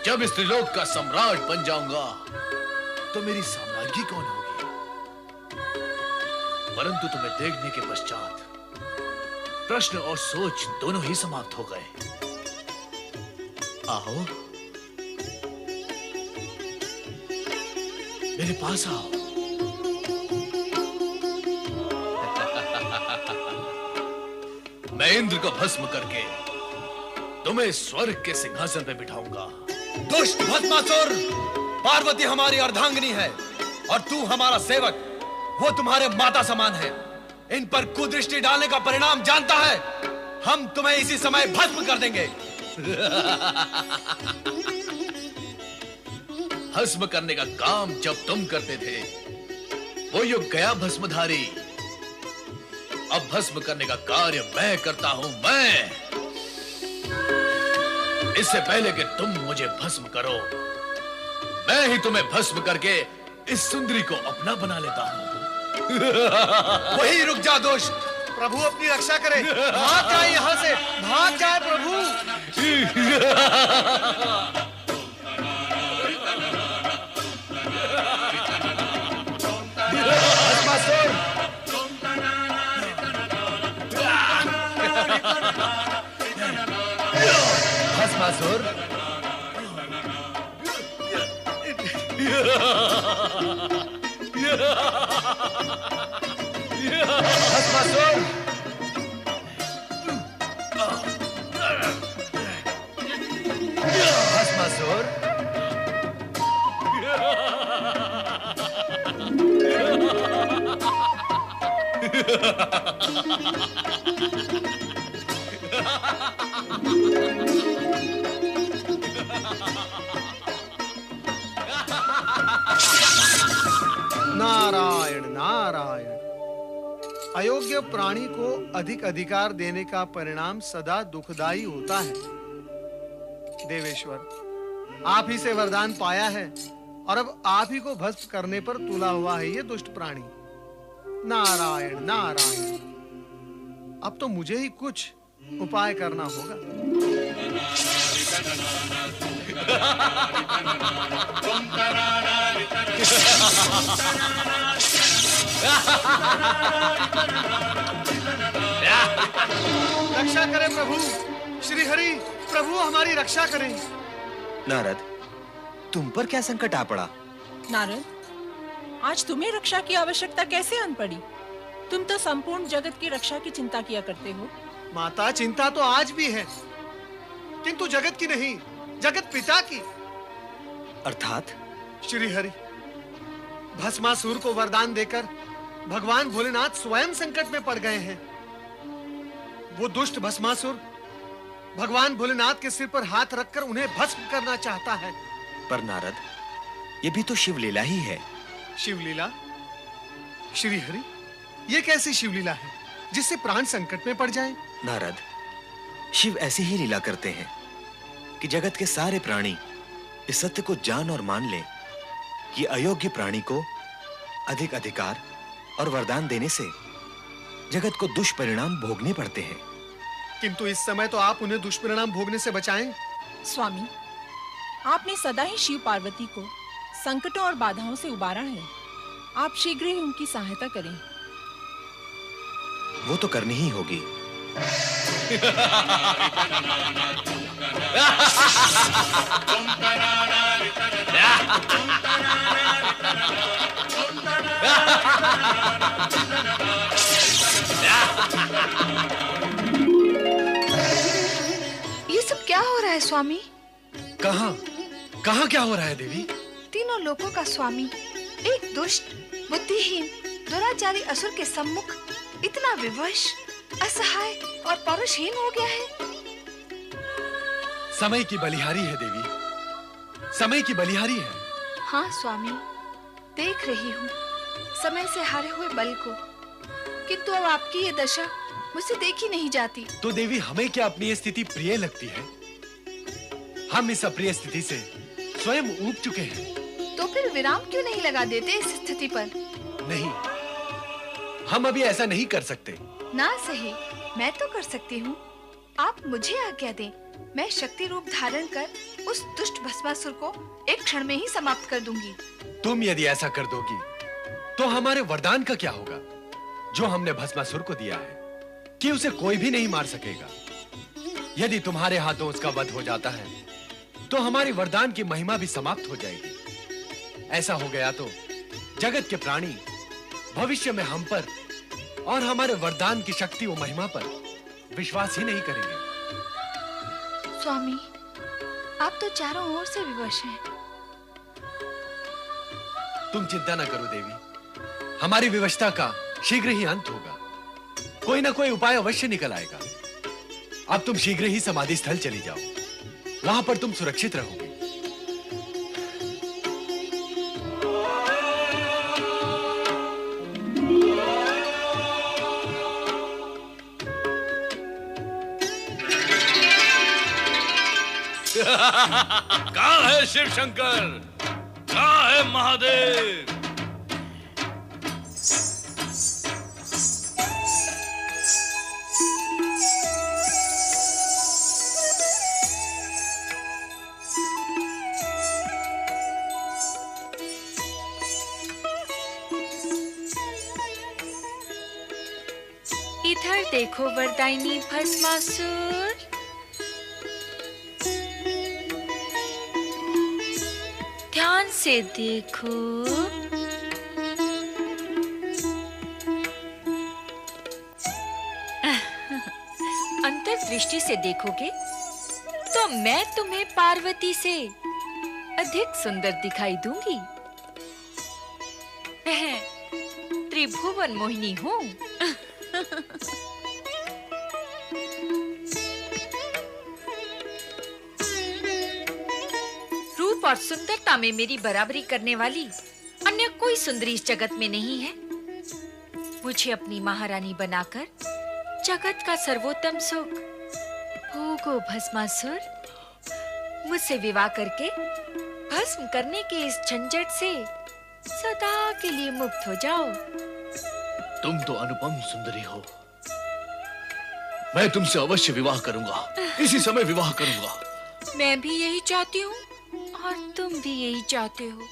जब इस त्रिलोक का सम्राट बन जाऊंगा तो मेरी साम्राज्ञी कौन होगी? परंतु तुम्हें देखने के पश्चात प्रश्न और सोच दोनों ही समाप्त हो गए। आओ, मेरे पास आओ। मैं इंद्र को भस्म करके तुम्हें स्वर्ग के सिंहासन पे बिठाऊंगा। दुष्ट भस्मासुर, पार्वती हमारी अर्धांगिनी है और तू हमारा सेवक। वो तुम्हारे माता समान है। इन पर कुदृष्टि डालने का परिणाम जानता है। हम तुम्हें इसी समय भस्म कर देंगे। भस्म करने का काम जब तुम करते थे वो युग गया भस्मधारी। अब भस्म करने का कार्य मैं करता हूं। मैं, इससे पहले कि तुम मुझे भस्म करो, मैं ही तुम्हें भस्म करके इस सुंदरी को अपना बना लेता हूं। वही रुक जा दुष्ट। प्रभु अपनी रक्षा करे। भाग जाए यहाँ से, भाग जाए प्रभु। भस्मासुर, भस्मासुर, भस्मासुर, भस्मासुर, नारायण नारायण। अयोग्य प्राणी को अधिक अधिकार देने का परिणाम सदा दुखदाई होता है। देवेश्वर, आप ही से वरदान पाया है और अब आप ही को भस्म करने पर तुला हुआ है ये दुष्ट प्राणी। नारायण नारायण। अब तो मुझे ही कुछ उपाय करना होगा। रक्षा करें प्रभु, श्री हरि प्रभु हमारी रक्षा करें। नारद, तुम पर क्या संकट आ पड़ा? नारद, आज तुम्हें रक्षा की आवश्यकता कैसे आन पड़ी? तुम तो संपूर्ण जगत की रक्षा की चिंता किया करते हो। माता, चिंता तो आज भी है, किंतु जगत की नहीं, जगत पिता की। अर्थात? श्री हरि, भस्मासुर को वरदान देकर भगवान भोलेनाथ स्वयं संकट में पड़ गए हैं। वो दुष्ट भस्मासुर भगवान भोलेनाथ के सिर पर हाथ रखकर उन्हें भस्म करना चाहता है। पर नारद, ये भी तो शिवलीला ही है। शिवलीला? श्री हरि, ये कैसी शिवलीला है जिससे प्राण संकट में पड़ जाएं? नारद, शिव ऐसी ही लीला करते हैं कि जगत के सारे प्राणी इस सत्य को जान और मान लें कि अयोग्य प्राणी को अधिक अधिकार और वरदान देने से जगत को दुष्परिणाम भोगने पड़ते हैं। किंतु इस समय तो आप उन्हें दुष्परिणाम भोगने से बचाएं। स्वामी, आपने सदा ही शिव पार्वती को संकटों और बाधाओं से उबारा है। आप शीघ्र ही उनकी सहायता करें। वो तो करनी ही होगी। ये सब क्या हो रहा है स्वामी? कहाँ कहाँ क्या हो रहा है देवी? तीनों लोकों का स्वामी एक दुष्ट, बुद्धिहीन, दुराचारी असुर के सम्मुख इतना विवश, असहाय और परुषहीन हो गया है। समय की बलिहारी है देवी, समय की बलिहारी है। हाँ स्वामी, देख रही हूँ समय से हारे हुए बल को, किंतु अब आपकी ये दशा मुझसे देखी नहीं जाती। तो देवी, हमें क्या अपनी ये स्थिति प्रिय लगती है? हम इस अप्रिय स्थिति से स्वयं ऊब चुके हैं। तो फिर विराम क्यों नहीं लगा देते इस स्थिति पर? नहीं, हम अभी ऐसा नहीं कर सकते। ना सही, मैं तो कर सकती हूँ। आप मुझे आज्ञा दें, मैं शक्ति रूप धारण कर उस दुष्ट भस्मासुर को एक क्षण में ही समाप्त कर दूंगी। तुम यदि ऐसा कर दोगी तो हमारे वरदान का क्या होगा जो हमने भस्मासुर को दिया है कि उसे कोई भी नहीं मार सकेगा। यदि तुम्हारे हाथों उसका वध हो जाता है तो हमारे वरदान की महिमा भी समाप्त हो जाएगी। ऐसा हो गया तो जगत के प्राणी भविष्य में हम पर और हमारे वरदान की शक्ति और महिमा पर विश्वास ही नहीं करेंगे। स्वामी, आप तो चारों ओर से विवश हैं। तुम चिंता न करो देवी, हमारी विवशता का शीघ्र ही अंत होगा। कोई ना कोई उपाय अवश्य निकल आएगा। अब तुम शीघ्र ही समाधि स्थल चली जाओ, वहां पर तुम सुरक्षित रहोगे। कहाँ है शिव शंकर? कहाँ है महादेव? इधर देखो वरदायिनी भस्मासुर। ध्यान से देखो। अंतर्दृष्टि से देखोगे तो मैं तुम्हें पार्वती से अधिक सुंदर दिखाई दूंगी। त्रिभुवन मोहिनी हूँ। रूप और सुंदरता में मेरी बराबरी करने वाली अन्य कोई सुंदरी इस जगत में नहीं है। मुझे अपनी महारानी बनाकर जगत का सर्वोत्तम सुख भोगो भस्मासुर। मुझसे विवाह करके भस्म करने के इस झंझट से सदा के लिए मुक्त हो जाओ। तुम तो अनुपम सुंदरी हो। मैं तुमसे अवश्य विवाह करूंगा, इसी समय विवाह करूंगा। मैं भी यही चाहती हूँ और तुम भी यही चाहते हो।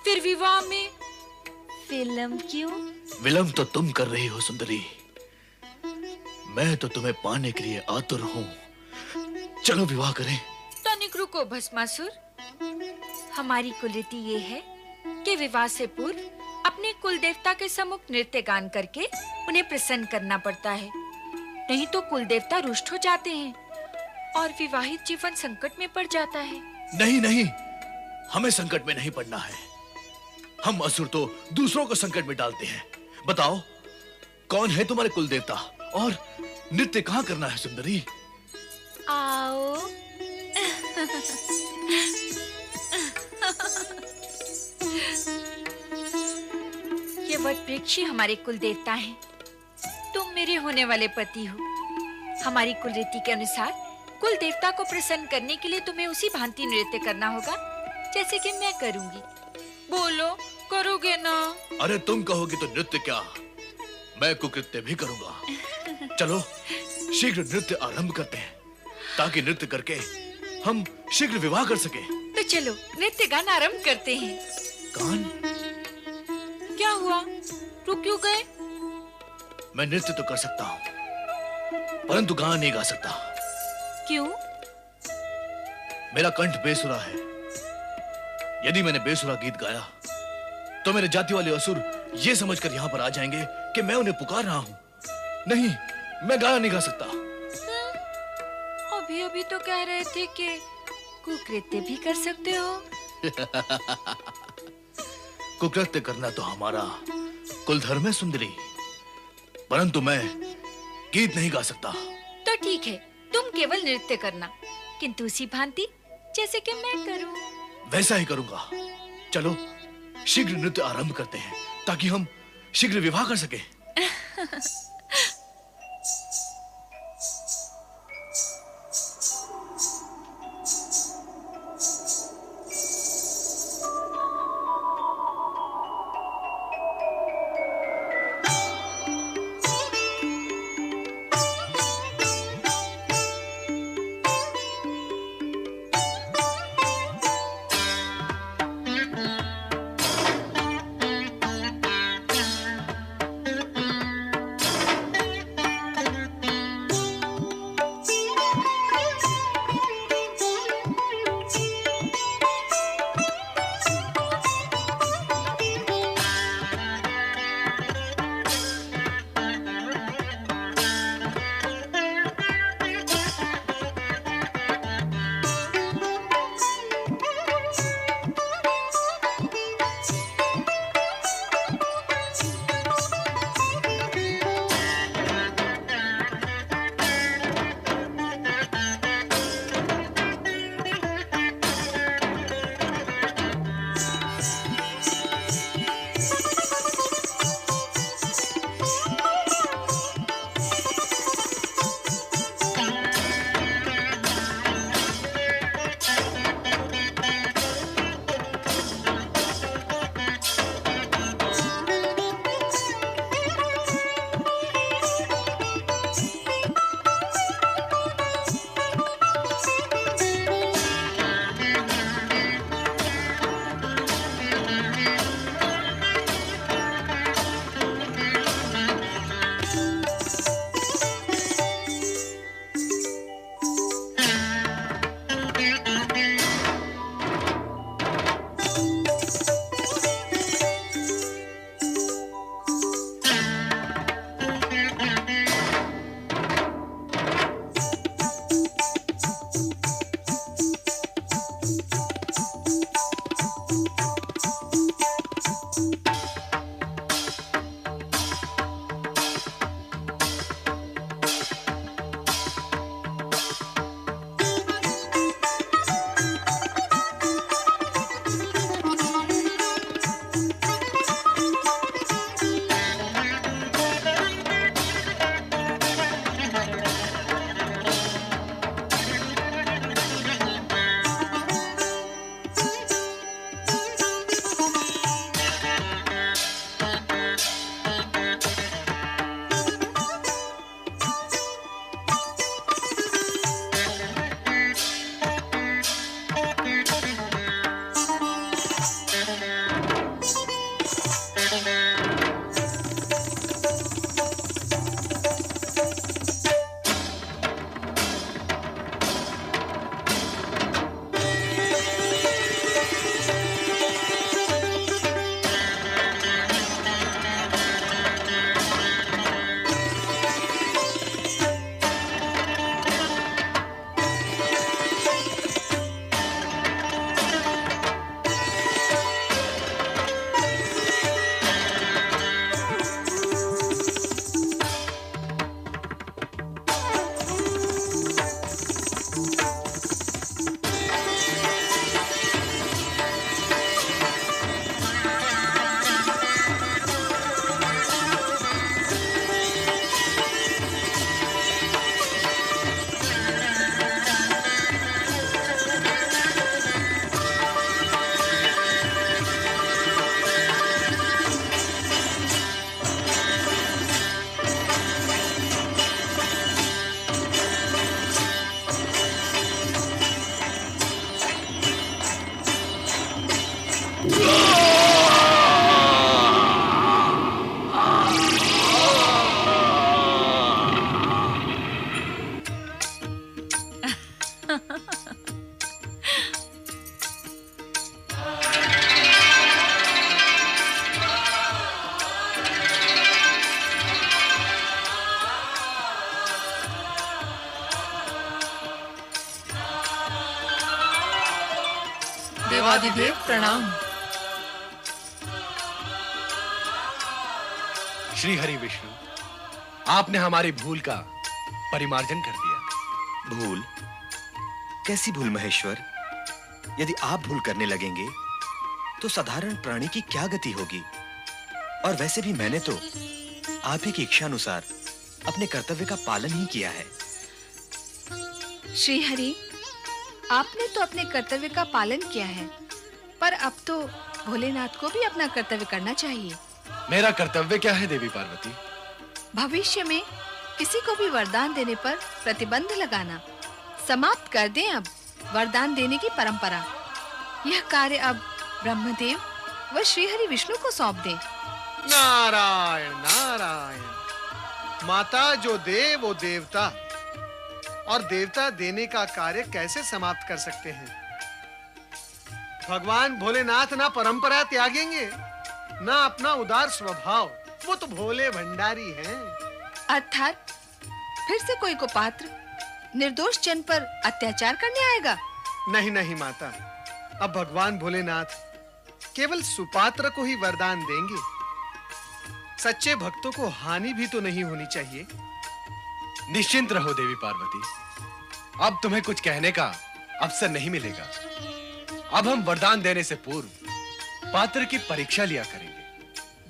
फिर विवाह में विलंब क्यों? विलंब तो तुम कर रही हो सुंदरी। मैं तो तुम्हें पाने के लिए आतुर हूँ। चलो विवाह करें। तनिक रुको भस्मासुर। हमारी कुलरीति ये है कि विवाह से पूर्व अपने कुल देवता के सम्मुख नृत्य गान करके उन्हें प्रसन्न करना पड़ता है। नहीं तो कुल देवता रुष्ट हो जाते हैं और विवाहित जीवन संकट में पड़ जाता है। नहीं नहीं, हमें संकट में नहीं पड़ना है। हम असुर तो दूसरों को संकट में डालते हैं। बताओ, कौन है तुम्हारे कुल देवता और नृत्य कहाँ करना है सुंदरी? आओ। ये वट वृक्ष हमारे कुल देवता हैं। तुम मेरे होने वाले पति हो। हमारी कुल रीति के अनुसार कुल देवता को प्रसन्न करने के लिए तुम्हें उसी भांति नृत्य करना होगा जैसे कि मैं करूंगी। बोलो, करोगे ना? अरे तुम कहोगे तो नृत्य क्या, मैं कुकृत्य भी करूंगा। चलो शीघ्र नृत्य आरंभ करते हैं ताकि नृत्य करके हम शीघ्र विवाह कर सके। तो चलो नृत्य गान आरंभ करते हैं। गान? क्या हुआ, रुक क्यों गए? मैं नृत्य तो कर सकता हूँ परंतु गान नहीं गा सकता। क्यों? मेरा कंठ बेसुरा है। यदि मैंने बेसुरा गीत गाया तो मेरे जाति वाले असुर ये समझकर यहाँ पर आ जाएंगे कि मैं उन्हें पुकार रहा हूँ। नहीं, मैं गाना नहीं गा सकता। अभी अभी तो कह रहे थे कि कुकृत्य भी कर सकते हो। कुकृत्य करना तो हमारा कुल धर्म है सुंदरी, परंतु मैं गीत नहीं गा सकता। तो ठीक है, तुम केवल नृत्य करना, किंतु उसी भांति जैसे कि मैं करूं। वैसा ही करूंगा। चलो शीघ्र नृत्य आरंभ करते हैं ताकि हम शीघ्र विवाह कर सके। देवादिदेव प्रणाम। श्री हरि विष्णु, आपने हमारी भूल का परिमार्जन कर दिया। भूल? कैसी भूल महेश्वर? यदि आप भूल करने लगेंगे तो साधारण प्राणी की क्या गति होगी? और वैसे भी मैंने तो आप ही की इच्छा अनुसार अपने कर्तव्य का पालन ही किया है। श्री हरि, आपने तो अपने कर्तव्य का पालन किया है, पर अब तो भोलेनाथ को भी अपना कर्तव्य करना चाहिए। मेरा कर्तव्य क्या है देवी पार्वती? भविष्य में किसी को भी वरदान देने पर प्रतिबंध लगाना। समाप्त कर दें अब वरदान देने की परंपरा। यह कार्य अब ब्रह्मदेव व श्री हरि विष्णु को सौंप दें। नारायण नारायण। माता जो दे वो देवता, और देवता देने का कार्य कैसे समाप्त कर सकते हैं? भगवान भोलेनाथ ना परंपरा त्यागेंगे, ना अपना उदार स्वभाव। वो तो भोले भंडारी हैं। अर्थात फिर से कोई को पात्र निर्दोष जन पर अत्याचार करने आएगा? नहीं नहीं माता, अब भगवान भोलेनाथ केवल सुपात्र को ही वरदान देंगे। सच्चे भक्तों को हानि भी तो नहीं होनी चाहिए। निश्चिंत रहो देवी पार्वती, अब तुम्हें कुछ कहने का अवसर नहीं मिलेगा। अब हम वरदान देने से पूर्व पात्र की परीक्षा लिया करेंगे।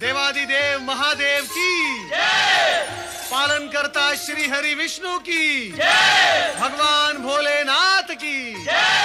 देवादिदेव महादेव की जय। पालन करता श्री हरि विष्णु की जय। भगवान भोलेनाथ की जय।